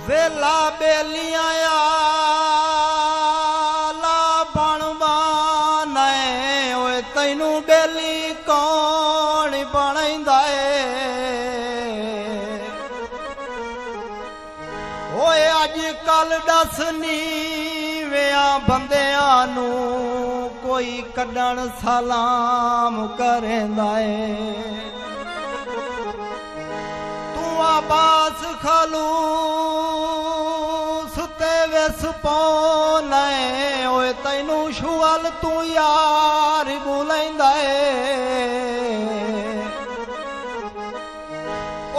वेला बेलियां ला बनवा नए ओए तैनू बेली कौन बनदा ओए अज कल दस नीविया बंदियां नू कोई कड्डण सलाम करेंदा तू आबास खलूस ते विस पौने ओए तैनू शुअल तू यार बुलैंदा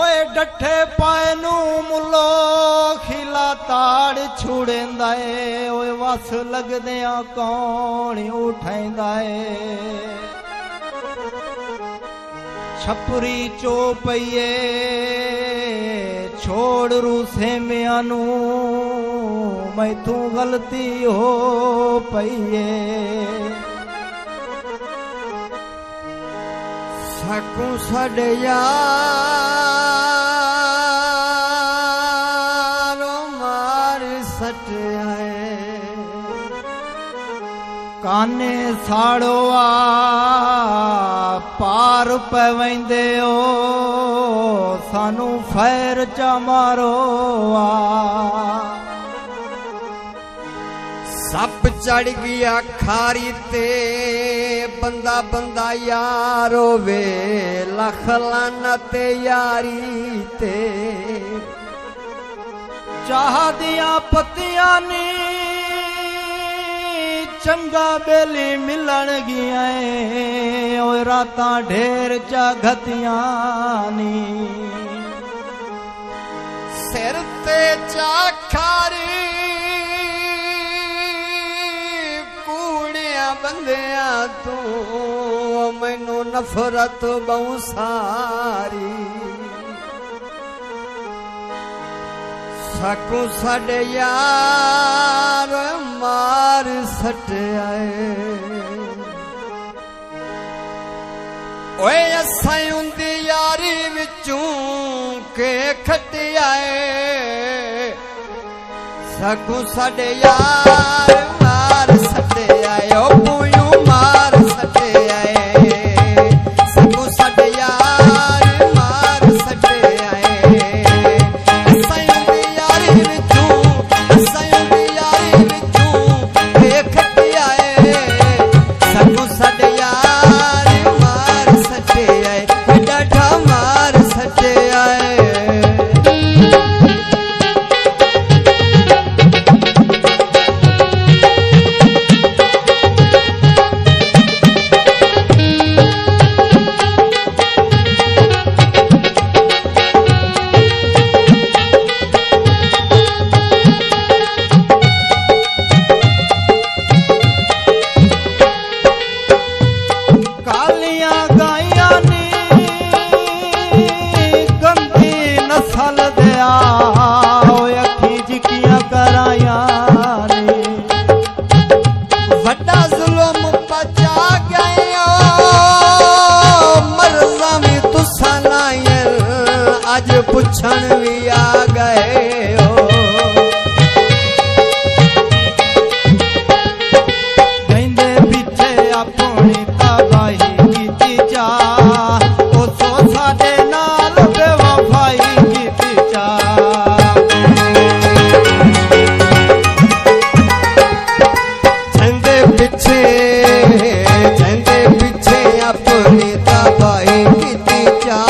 ओए डठे पाए नू मुल्लो खिला ताड़ छुड़ेंदा ओए वस लगदियां कौन उठाइंदा छपरी चौपइए छोड़ रूसे म्यानू मैथू गलती हो पइए सकू सड़े यारो मार सट आए काने साड़ो आ पार पवेंदे ओ सानू फैर चा मारो आ सप चढ़ गया खारी ते बंदा बंदा यारो वे लख लानत यारी ते चाह दिया पत्तियां नी चंगा बेली मिलन गया ओए रातां ढेर चा घतियां नी सिर ते चा खारी कूड़िया बंदिया तू मैनू नफरत बहु सारी सकू साडे यार मार सट आए ओए असां उंदी यारी विचों के खट आए सकू साडे यार मार सट आए ओ पूयू मार सट आए सकू साडे यार मार सट आए असां उंदी यारी विचों के खट आए सकू साडे यार मार सट आए डाढा मार सट आए पुछण भी आ गए हो कहंदे पीछे अपनी तबाही कीती जा ओ सो साडे नाल बेवफाई कीती जा कहंदे पीछे अपनी तबाही कीती जा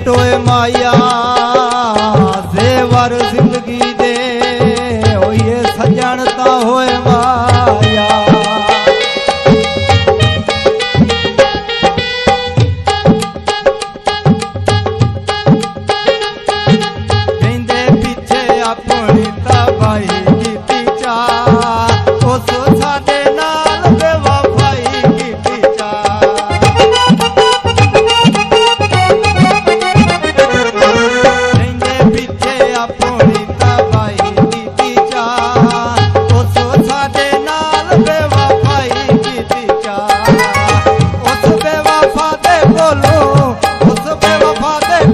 टोए माया जेवर जिंदगी दे होइए सजणता होए माया कहंदे पीछे अपनी तबाही कीती चा उस साडे नाल बेवफाई कीती चा कहंदे पीछे अपनी तबाही कीती चा उस साडे नाल बेवफाई कीती चा उस बेवफा दे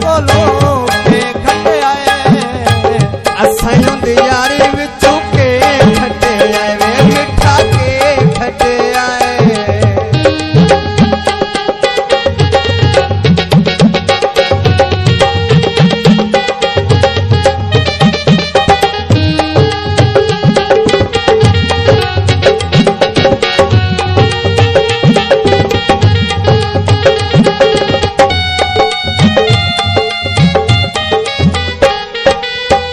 कोलों के खटे आए असां दी यारी विचों के खटे आए वे मिठा के खटे आए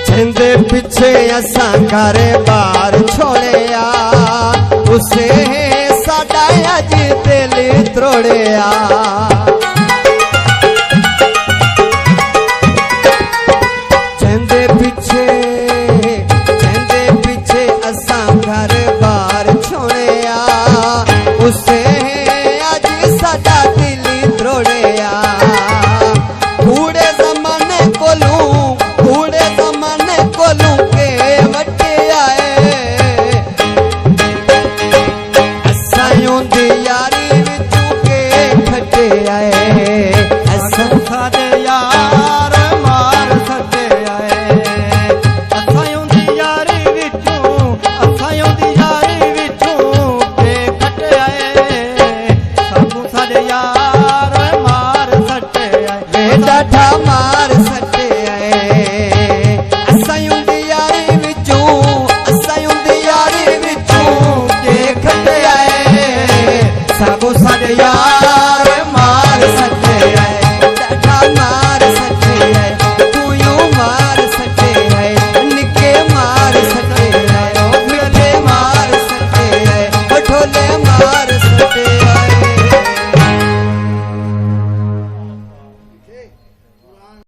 जिंदे पीछे असां घर बार छोड़िया उसे साडा अज दिल त्रोड़िया जिंदे पीछे असां घर बार छोड़िया उसे अज साडा दिल त्रोड़िया कूड़े ज़माने कोलू के वटे आए असां दी यारी विचों के खटे आए साडे यार